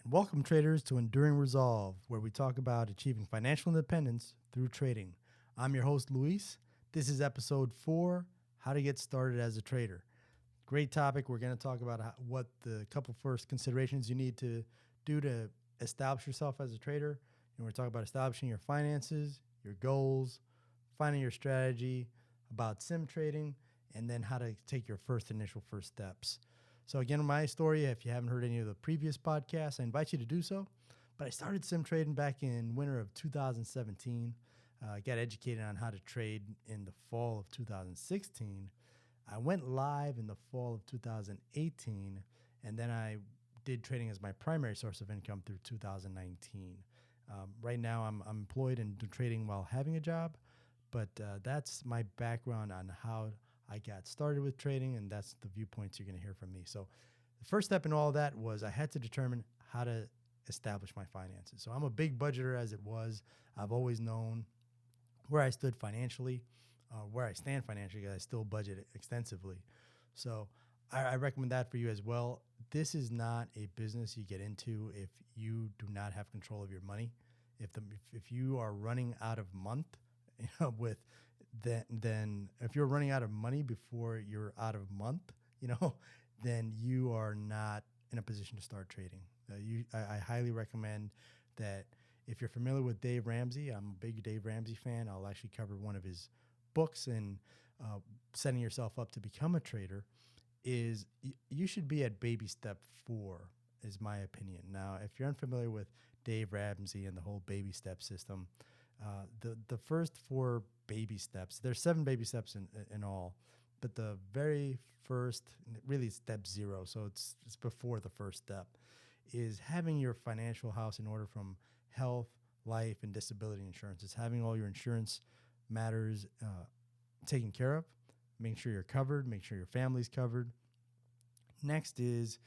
And welcome, traders, to Enduring Resolve, where we talk about achieving financial independence through trading. I'm your host, Luis. This is episode 4, How to Get Started as a Trader. Great topic. We're going to talk about what the couple first considerations you need to do to establish yourself as a trader. And we're talking about establishing your finances, your goals, finding your strategy, about sim trading, and then how to take your initial first steps. So again, my story, if you haven't heard any of the previous podcasts, I invite you to do so. But I started sim trading back in winter of 2017. I got educated on how to trade in the fall of 2016. I went live in the fall of 2018, and then I did trading as my primary source of income through 2019. Right now, I'm employed and do trading while having a job, but that's my background on how I got started with trading, and that's the viewpoints you're going to hear from me. So the first step in all that was I had to determine how to establish my finances. So I'm a big budgeter as it was. I've always known where I stood financially, where I stand financially, because I still budget extensively. So I recommend that for you as well. This is not a business you get into if you do not have control of your money. If you are running out of month, then if you're running out of money before you're out of month, then you are not in a position to start trading. I highly recommend that. If you're familiar with Dave Ramsey, I'm a big Dave Ramsey fan. I'll actually cover one of his books, and setting yourself up to become a trader is you should be at baby step 4, is my opinion. Now, if you're unfamiliar with Dave Ramsey and the whole baby step system, the first 4 baby steps, there's 7 baby steps in all, but the very first, really step 0, so it's before the first step, is having your financial house in order from health, life, and disability insurance. It's having all your insurance matters taken care of, making sure you're covered, make sure your family's covered. Next is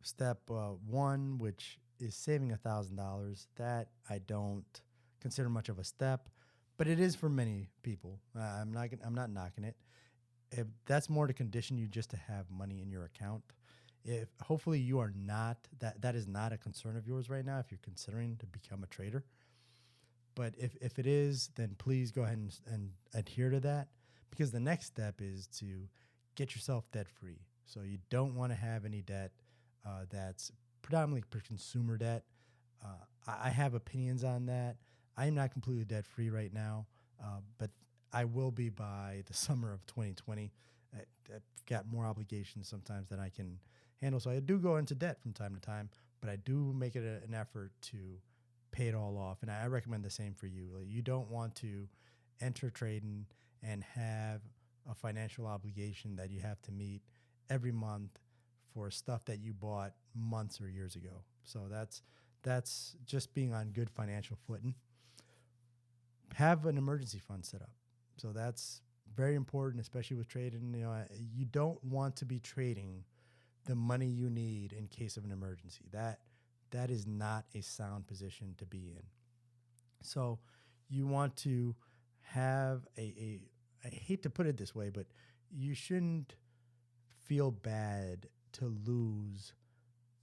step 1, which is saving $1,000. That I don't consider much of a step, but it is for many people. I'm not knocking it. That's more to condition you just to have money in your account. If hopefully you are not, that is not a concern of yours right now if you're considering to become a trader. But if it is, then please go ahead and adhere to that, because the next step is to get yourself debt free. So you don't want to have any debt that's predominantly consumer debt. I have opinions on that. I'm not completely debt free right now, but I will be by the summer of 2020. I've got more obligations sometimes than I can handle. So I do go into debt from time to time, but I do make it an effort to pay it all off. And I recommend the same for you. You don't want to enter trading and have a financial obligation that you have to meet every month for stuff that you bought months or years ago. So that's just being on good financial footing. Have an emergency fund set up. So that's very important, especially with trading. You don't want to be trading the money you need in case of an emergency. That is not a sound position to be in. So you want to have I hate to put it this way, but you shouldn't feel bad to lose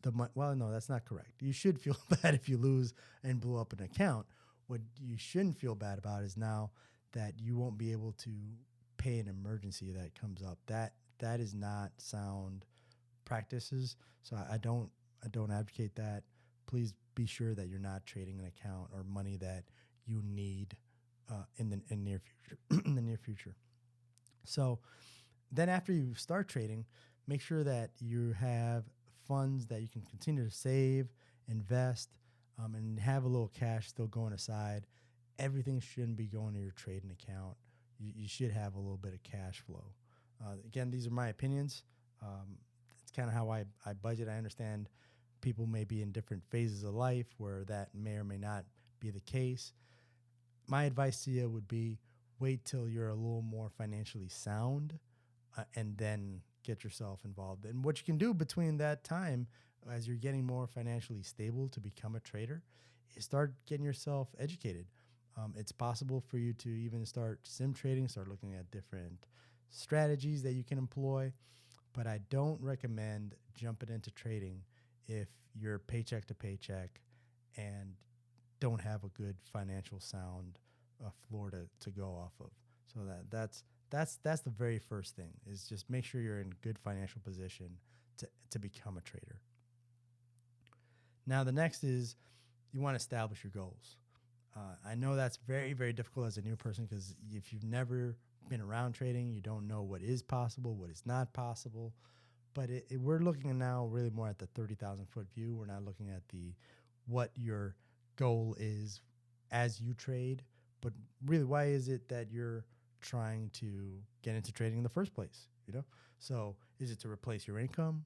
the money. Well, no, that's not correct. You should feel bad if you lose and blow up an account. What you shouldn't feel bad about is now that you won't be able to pay an emergency that comes up. That is not sound practices. So I don't advocate that. Please be sure that you're not trading an account or money that you need in the near future. in the near future. So then after you start trading, make sure that you have funds that you can continue to save, invest, and have a little cash still going aside. Everything shouldn't be going to your trading account. You should have a little bit of cash flow. Again, these are my opinions. It's kind of how I budget. I understand people may be in different phases of life where that may or may not be the case. My advice to you would be wait till you're a little more financially sound and then get yourself involved. And what you can do between that time, as you're getting more financially stable to become a trader, is start getting yourself educated. It's possible for you to even start sim trading, start looking at different strategies that you can employ. But I don't recommend jumping into trading if you're paycheck to paycheck and don't have a good financial sound floor to go off of. So that's the very first thing, is just make sure you're in good financial position to become a trader. Now the next is you want to establish your goals. I know that's very, very difficult as a new person, because if you've never been around trading, you don't know what is possible, what is not possible. But we're looking now really more at the 30,000-foot view. We're not looking at what your goal is as you trade, but really, why is it that you're trying to get into trading in the first place? So is it to replace your income?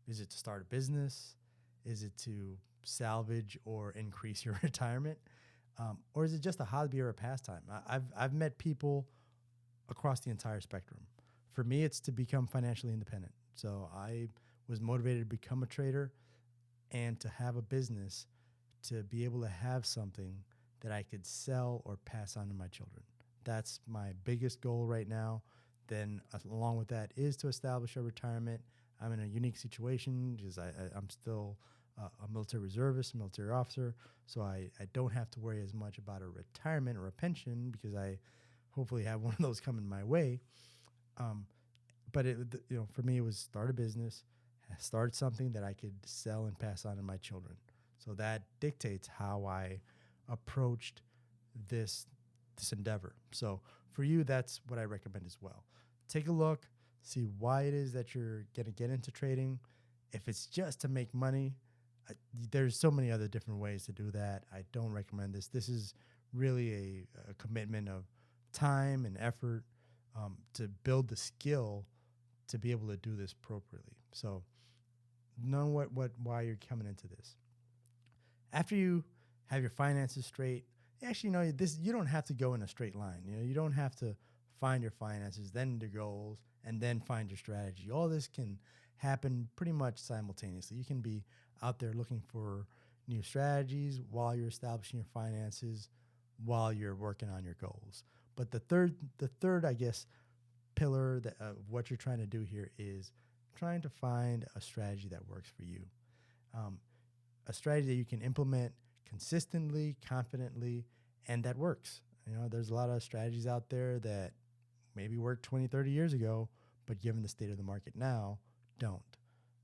Is it to start a business? Is it to salvage or increase your retirement? Or is it just a hobby or a pastime? I've met people across the entire spectrum. For me, it's to become financially independent. So I was motivated to become a trader and to have a business, to be able to have something that I could sell or pass on to my children. That's my biggest goal right now. Then along with that is to establish a retirement. I'm in a unique situation because I'm still a military reservist, military officer, so I don't have to worry as much about a retirement or a pension, because I hopefully have one of those coming my way. But for me, it was start a business, start something that I could sell and pass on to my children. So that dictates how I approached this endeavor. So for you, that's what I recommend as well. Take a look, see why it is that you're going to get into trading. If it's just to make money, there's so many other different ways to do that. I don't recommend this. This is really a commitment of time and effort to build the skill to be able to do this appropriately. So know why you're coming into this. After you have your finances straight, actually, you don't have to go in a straight line. You don't have to find your finances, then your goals, and then find your strategy. All this can happen pretty much simultaneously. You can be out there looking for new strategies while you're establishing your finances, while you're working on your goals. But the third, I guess, pillar of what you're trying to do here is trying to find a strategy that works for you. A strategy that you can implement consistently, confidently, and that works. There's a lot of strategies out there that maybe worked 20, 30 years ago, but given the state of the market now, don't.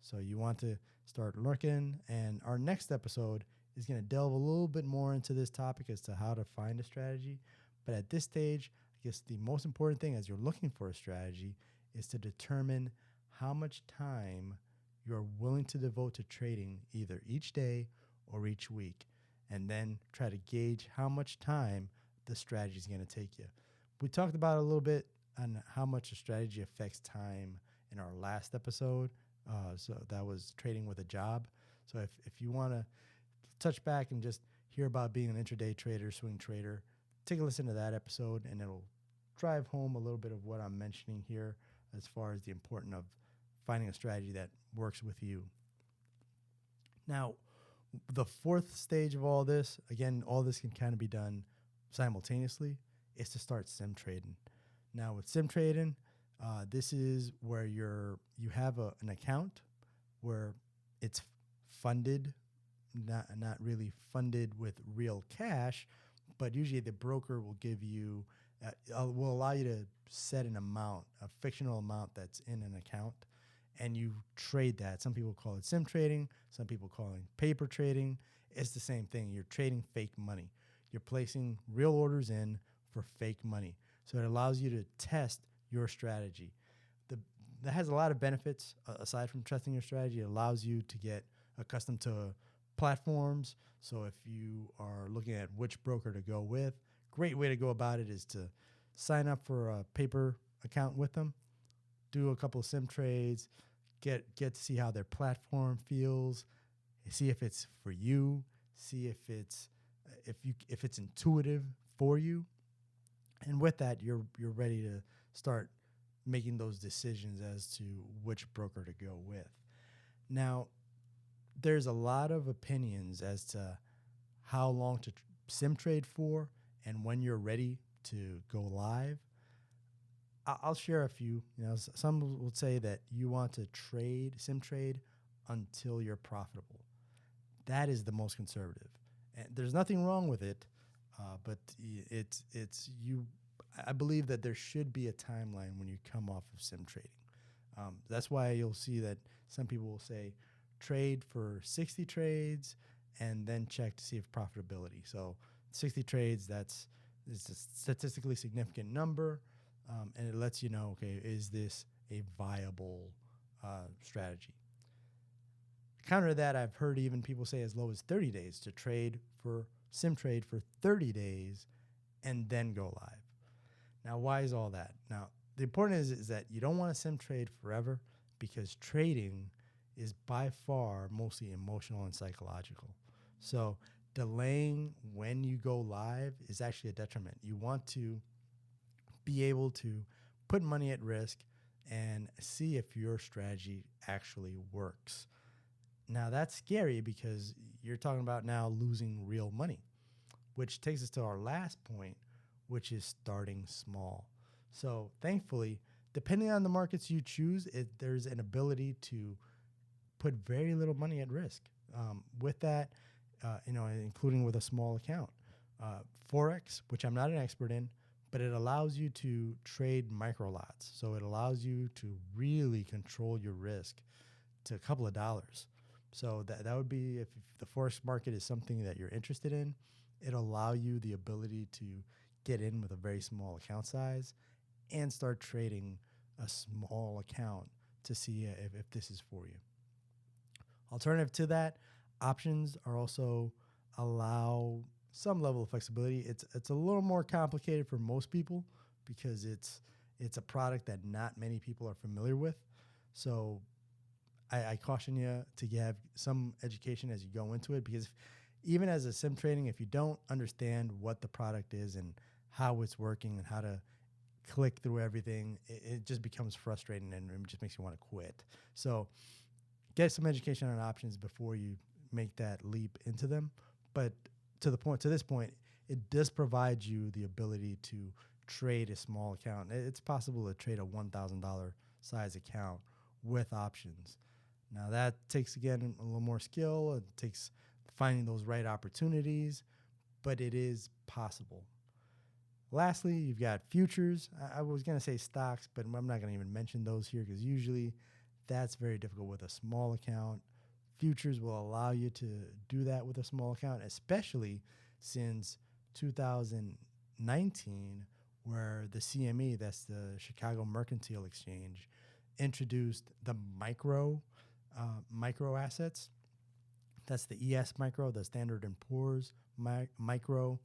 So you want to start looking, and our next episode is going to delve a little bit more into this topic as to how to find a strategy. But at this stage, I guess the most important thing as you're looking for a strategy is to determine how much time you're willing to devote to trading either each day or each week, and then try to gauge how much time the strategy is going to take you. We talked about a little bit on how much a strategy affects time in our last episode. So that was trading with a job. So if you want to touch back and just hear about being an intraday trader, swing trader, take a listen to that episode, and it'll drive home a little bit of what I'm mentioning here as far as the importance of finding a strategy that works with you. Now, the fourth stage of all this, again, all this can kind of be done simultaneously, is to start sim trading. Now, with sim trading, this is where you have an account where it's funded, not really funded with real cash, but usually the broker will give you, will allow you to set an amount, a fictional amount that's in an account, and you trade that. Some people call it sim trading. Some people call it paper trading. It's the same thing. You're trading fake money. You're placing real orders in for fake money. So it allows you to test your strategy. That has a lot of benefits aside from testing your strategy. It allows you to get accustomed to platforms. So if you are looking at which broker to go with, great way to go about it is to sign up for a paper account with them, do a couple of sim trades, get to see how their platform feels, see if it's for you, see if it's intuitive for you. And with that, you're ready to start making those decisions as to which broker to go with. Now, there's a lot of opinions as to how long to sim trade for and when you're ready to go live. I'll share a few. Some will say that you want to sim trade until you're profitable. that is the most conservative. And there's nothing wrong with it, but it's you. I believe that there should be a timeline when you come off of sim trading. That's why you'll see that some people will say trade for 60 trades and then check to see if profitability. So 60 trades, it's a statistically significant number, and it lets you know, okay, is this a viable strategy? Counter to that, I've heard even people say as low as 30 days to sim trade for 30 days and then go live. Now, why is all that? Now, the important is that you don't want to sim trade forever, because trading is by far mostly emotional and psychological. So delaying when you go live is actually a detriment. You want to be able to put money at risk and see if your strategy actually works. Now, that's scary because you're talking about now losing real money, which takes us to our last point, which is starting small. So thankfully, depending on the markets you choose, there's an ability to put very little money at risk. With that, including with a small account. Forex, which I'm not an expert in, but it allows you to trade micro lots. So it allows you to really control your risk to a couple of dollars. So that would be, if the Forex market is something that you're interested in, it'll allow you the ability to get in with a very small account size and start trading a small account to see if this is for you. Alternative to that, options are also allow some level of flexibility. It's a little more complicated for most people because it's a product that not many people are familiar with. So I caution you to have some education as you go into it, because even as a sim trading, if you don't understand what the product is and how it's working and how to click through everything, it just becomes frustrating and it just makes you want to quit. So get some education on options before you make that leap into them. But to this point, it does provide you the ability to trade a small account. It's possible to trade a $1,000 size account with options. Now that takes, again, a little more skill. It takes finding those right opportunities, but it is possible. Lastly, you've got futures. I was going to say stocks, but I'm not going to even mention those here because usually that's very difficult with a small account. Futures will allow you to do that with a small account, especially since 2019, where the CME, that's the Chicago Mercantile Exchange, introduced the micro assets. That's the ES micro, the Standard & Poor's micro,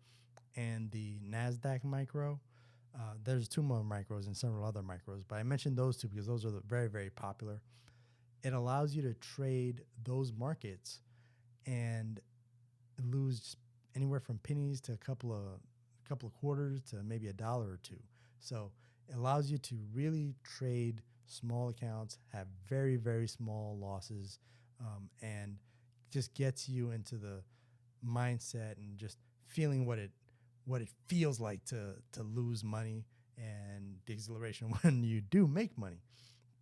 and the NASDAQ micro. There's two more micros and several other micros, but I mentioned those two because those are very, very popular. It allows you to trade those markets and lose anywhere from pennies to a couple of quarters to maybe $1 or $2. So it allows you to really trade small accounts, have very, very small losses, and just gets you into the mindset and just feeling what it feels like to lose money and the exhilaration when you do make money.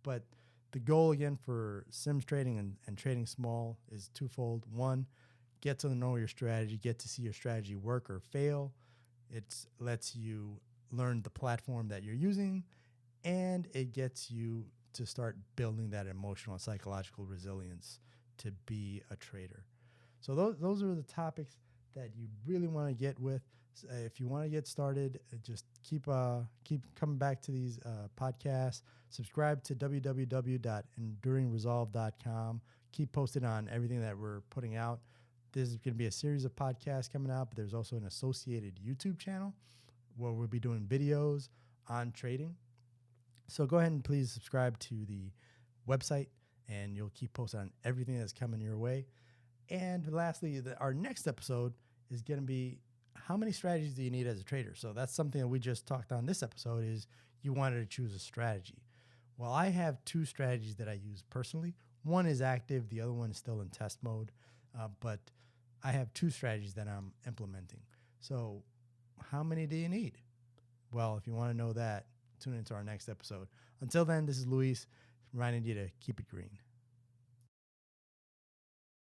But the goal, again, for Sims trading and trading small is twofold. One, get to know your strategy, get to see your strategy work or fail. It lets you learn the platform that you're using, and it gets you to start building that emotional and psychological resilience to be a trader. So those are the topics that you really want to get with. If you want to get started, just keep coming back to these podcasts. Subscribe to www.enduringresolve.com. Keep posted on everything that we're putting out. There's going to be a series of podcasts coming out, but there's also an associated YouTube channel where we'll be doing videos on trading. So go ahead and please subscribe to the website, and you'll keep posted on everything that's coming your way. And lastly, our next episode is going to be, how many strategies do you need as a trader? So that's something that we just talked on this episode, is you wanted to choose a strategy. Well, I have two strategies that I use personally. One is active. The other one is still in test mode. But I have two strategies that I'm implementing. So how many do you need? Well, if you want to know that, tune into our next episode. Until then, this is Luis reminding you to keep it green.